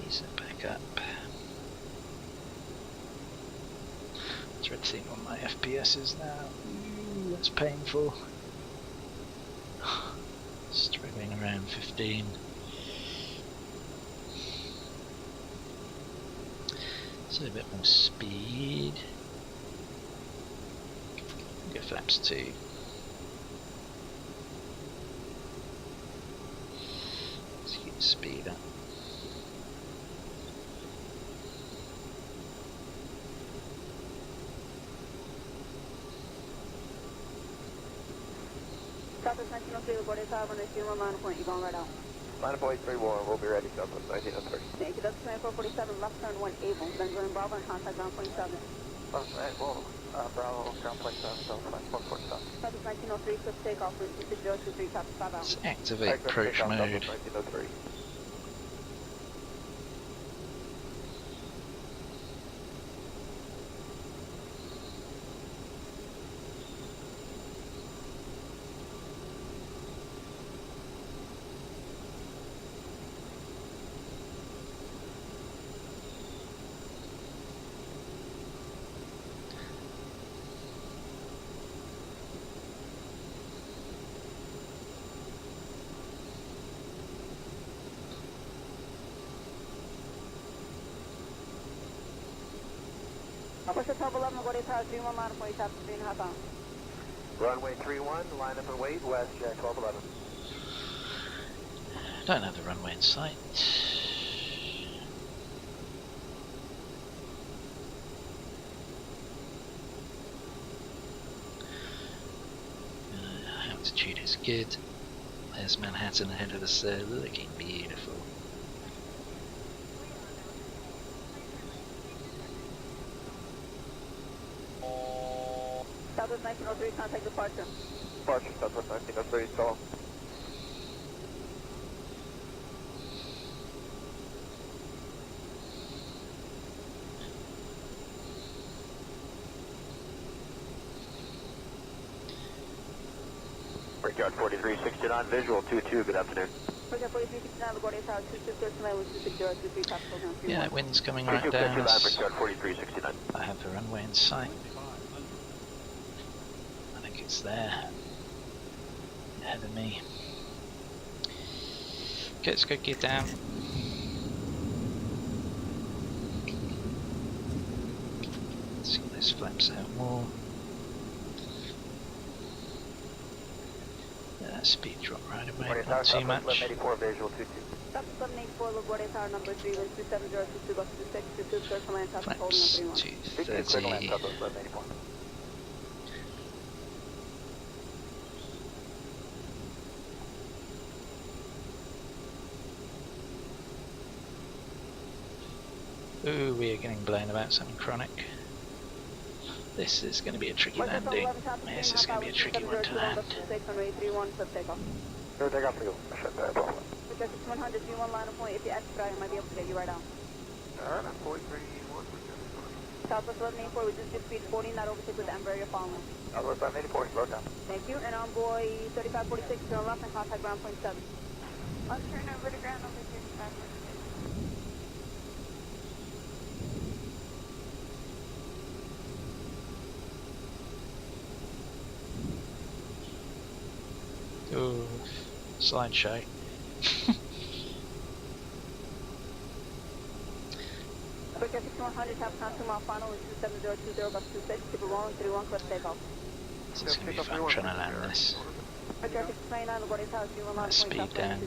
Ease it back up. Try to see what my FPS is now. Ooh, that's painful. Struggling around 15. So a bit more speed. Go flaps 2. Let's keep the speed up. Southwest 1903, LaGuardia tower, runway 31, line of point, you're going right out. Line of point 31, we'll be ready, Southwest 1903. Thank you, that's 2447, left turn 1 Able, then going Bravo and contact ground point 7. Alright, well, Bravo, ground point 7, Southwest 147. Southwest 1903, swift takeoff, route 26023, top 5 out. Let's activate approach mode. 1903. Push the top 11, LaGuardia tower, 31, line of point, top 3.5 out. Runway 31, line up and wait, west, jet 1211. Don't have the runway in sight. Altitude is good. There's Manhattan ahead of us there, looking beautiful. Southwest 1903, contact departure. Departure, Southwest 1903, stall. Brickyard 4369, visual 22, good afternoon. Brickyard 4369, LaGuardia Tower 260, 126, Yeah, that wind's coming right down. Brickyard 4369. I have the runway in sight. I think it's there. Ahead of me. Okay, let's go get down. Let's get those flaps out more. Speed drop right away, not too much. 1184, visual 22. Stop 1184, LaGuardia Tower number 3, wind 270, 22, bus 26, 22, first land, top holding on 31. 230. Ooh, we are getting blown about something chronic. This is going to be a tricky landing. This is going to be a tricky one to land. Sure, take off for you. I shut that off. Because it's 100, you one line of point. If you expedite, I might be able to get you right out. Alright, I'm 43. Southwest 1184, we just get speed 40, not overtake with the Embraer following. Southwest 1184, slow down. Thank you, and envoy 3546, turn left and contact ground point 7. I'll turn over to ground number 3546. Ooh, slideshow. Brickyard 6100, tap count 2 mile final, wind 27020, bus 26, keep it rolling, 31, clear takeoff. This is going to be fun trying to land this. Brickyard 629, LaGuardia Tower 31, Speed down.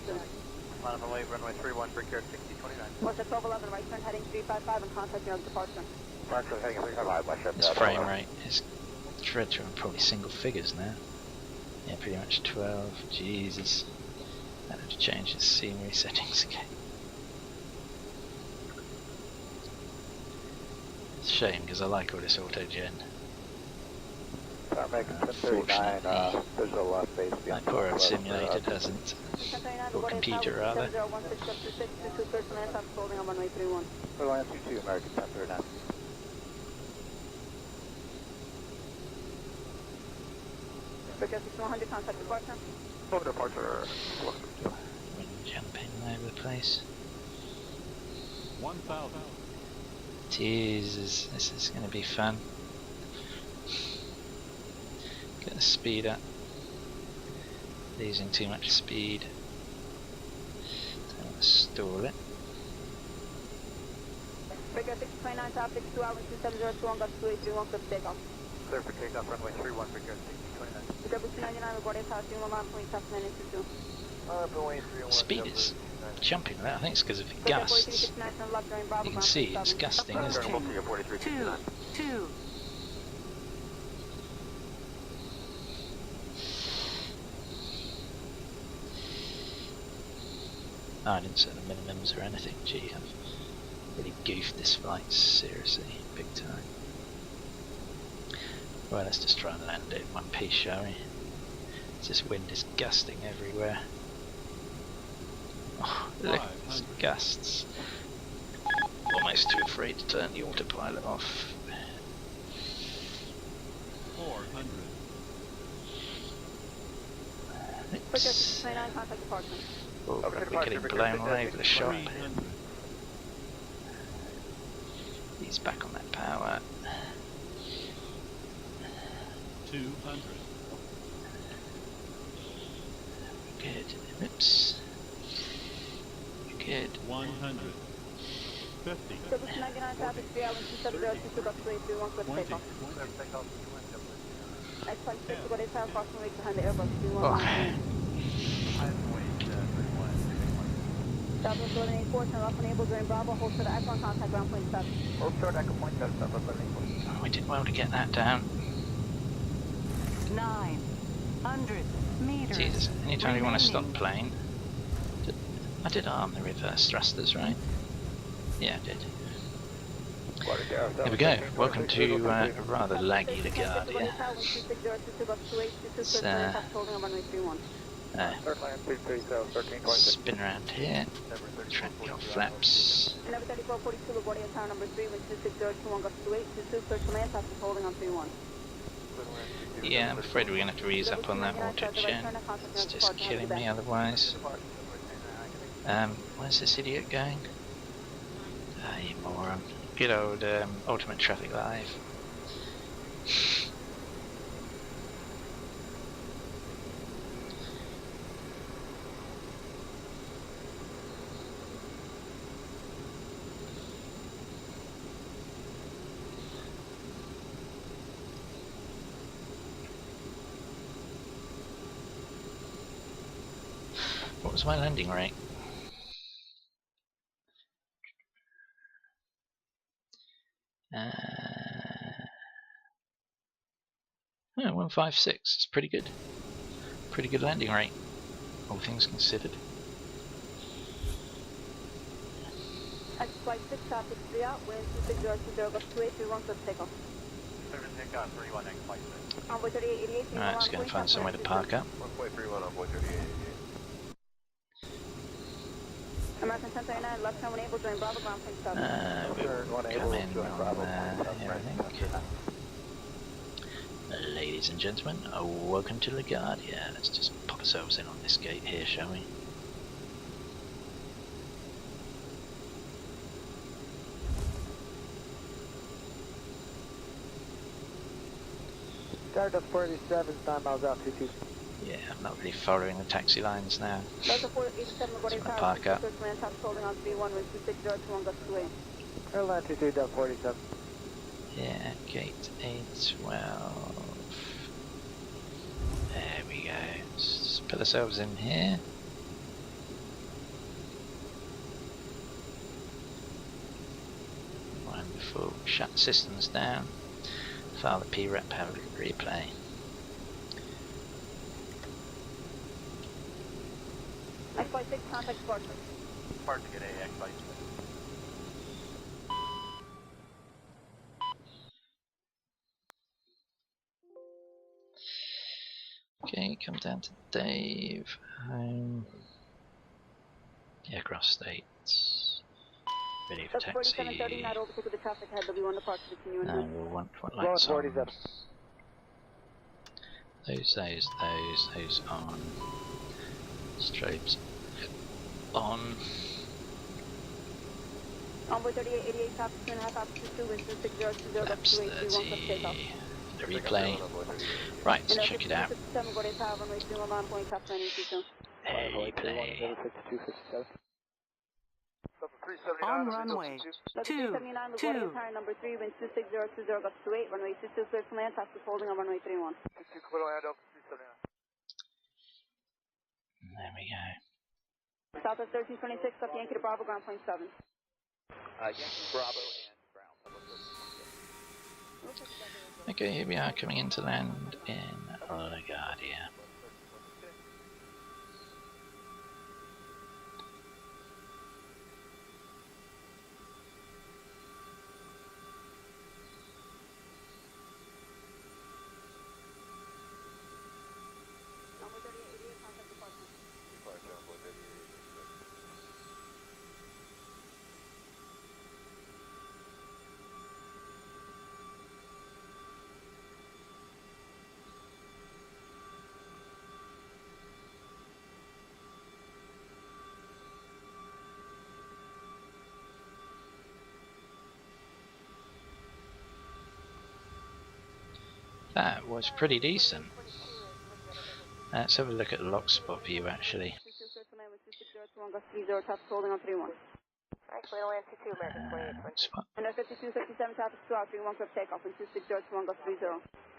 Line of away, runway 31, Brickyard 6029. What's at 1211, right turn heading 355 and contact your departure. Mark, heading 355, I shut that. This frame rate is dreadful, probably single figures now. Yeah, pretty much 12. Jesus. I have to change the scenery settings again. It's a shame because I like all this auto-gen. Unfortunately, there's a left base my poor old simulator doesn't. Or computer rather. Land 22, American 1039. Brickyard 6100, contact departure. Over departure. Wind jumping all over the place. 1000. Jesus, this is going to be fun. Get the speed up. Losing too much speed. So I'm going to stall it. Brickyard 629, top 62 hours 27021, got 2831, clip takeoff. Clear for takeoff, runway 31, Brickyard 6029. W299, LaGuardia Tower 31, point top 922. Speed is jumping that. I think it's because of the gusts. You can see it's gusting, isn't it? 2. Oh, I didn't set the minimums or anything. Gee, I've really goofed this flight, seriously, big time. Well, let's just try and land it in one piece, shall we? This wind is gusting everywhere. Oh, look, it's gusts. Almost too afraid to turn the autopilot off. 400. It's, oh, we're getting blown all over the shop. He's back on that power. 200. Good. Oops. Good. 100. 50. 20. Southwest 1184, turn left unable during Bravo, hold short Echo and contact ground point 7. Hold short Echo point 7, Southwest 1184. Oh, we did well to get that down. 900 meters. Jesus, anytime you want to stop plane. I did arm the reverse thrusters, right? Yeah, I did. There we go. Welcome to a rather laggy LaGuardia. Let's spin around here. Track your flaps. Yeah, I'm afraid we're going to have to ease up on that auto-gen. It's just killing me otherwise. Where's this idiot going? Ah, you moron. Good old Ultimate Traffic Live. What was my landing rate? Oh, 156. It's pretty good. Pretty good landing rate, all things considered. Flight 6 traffic 3 out, wind 260 Gulf 28, 31 for takeoff. Service takeoff 31 next flight 6. Envoy 3888. Alright, let's go and find somewhere to park up. 1.31 Envoy 3888. American 1039, left turn when able, join Bravo ground point 7. We'll come in on here, I think. Ladies and gentlemen, welcome to LaGuardia. Let's just pop ourselves in on this gate here, shall we? Delta 47, 9 miles out, 22. Yeah, I'm not really following the taxi lines now. Delta 487, I'm gonna park up. holding on 31, wind 260 Gulf 28. Airline 22, Delta 47. Yeah, gate A12. There we go. Let's just put ourselves in here. Wonderful. Shut the systems down. File the P-Rep, have a look at replay. X-Flight 6, contact Spartan. Spartan to get a X-Flight 6. Okay, come down to Dave. Home. Aircraft states. Ready for taxi. And we'll want what lights on. Those on. Strobes on. Envoy 3888, top 2.5, altitude 2, wind 260 Laps 30. The replay. Right, let's check it out. Replay. On runway 22. Number 3, wind 260 Gulf 28, runway 22, clear to land, taxi holding on runway 31. There we go. Southwest 1326, up Yankee to Bravo, ground point 7. Yankee, Bravo, and ground. Okay, here we are coming into land in LaGuardia. That was pretty decent. Let's have a look at the lock spot view actually. Actually, land 22, American 28. Spot. And 5257, traffic 2 out, 31, clear for takeoff, and 260 Gulf 30.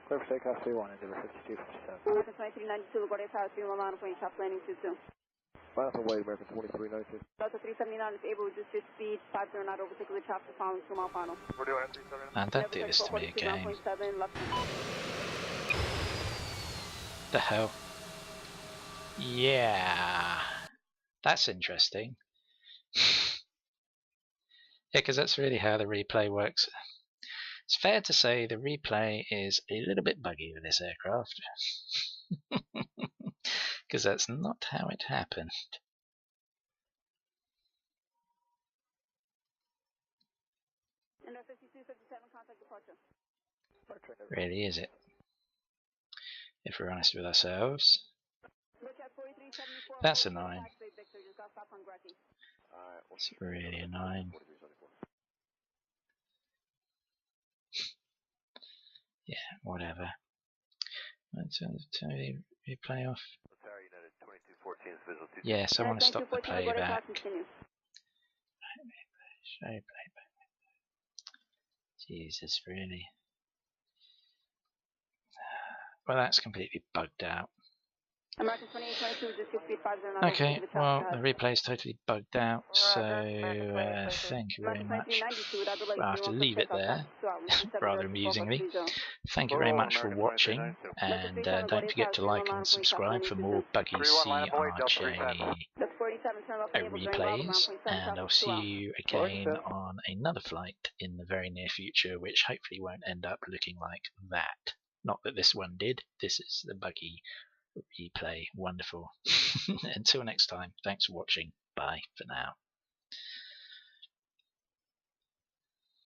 Clear for takeoff, 31, and 5257. American 2392, LaGuardia Tower 31, line point, top landing 22. Line up away, American 2392. Delta 379 is able to reduce your speed, 50 knot over particular chapter following 2 mile final. We're doing it 379. Man, don't do this to me again. The hell? Yeah, that's interesting. Yeah, because that's really how the replay works. It's fair to say the replay is a little bit buggy with this aircraft. Because that's not how it happened. Really, is it? If we're honest with ourselves. That's annoying. It's really annoying. Yeah, whatever. Let's turn the replay off. Yes, I want to stop the playback. Show playback. Jesus, really? Well, that's completely bugged out. Okay, well, the replay is totally bugged out, so thank you very much. Well, I have to leave it there, rather amusingly. Thank you very much for watching, and don't forget to like and subscribe for more buggy CRJ replays, and I'll see you again on another flight in the very near future, which hopefully won't end up looking like that. Not that this one did. This is the buggy replay. Wonderful. Until next time, thanks for watching. Bye for now.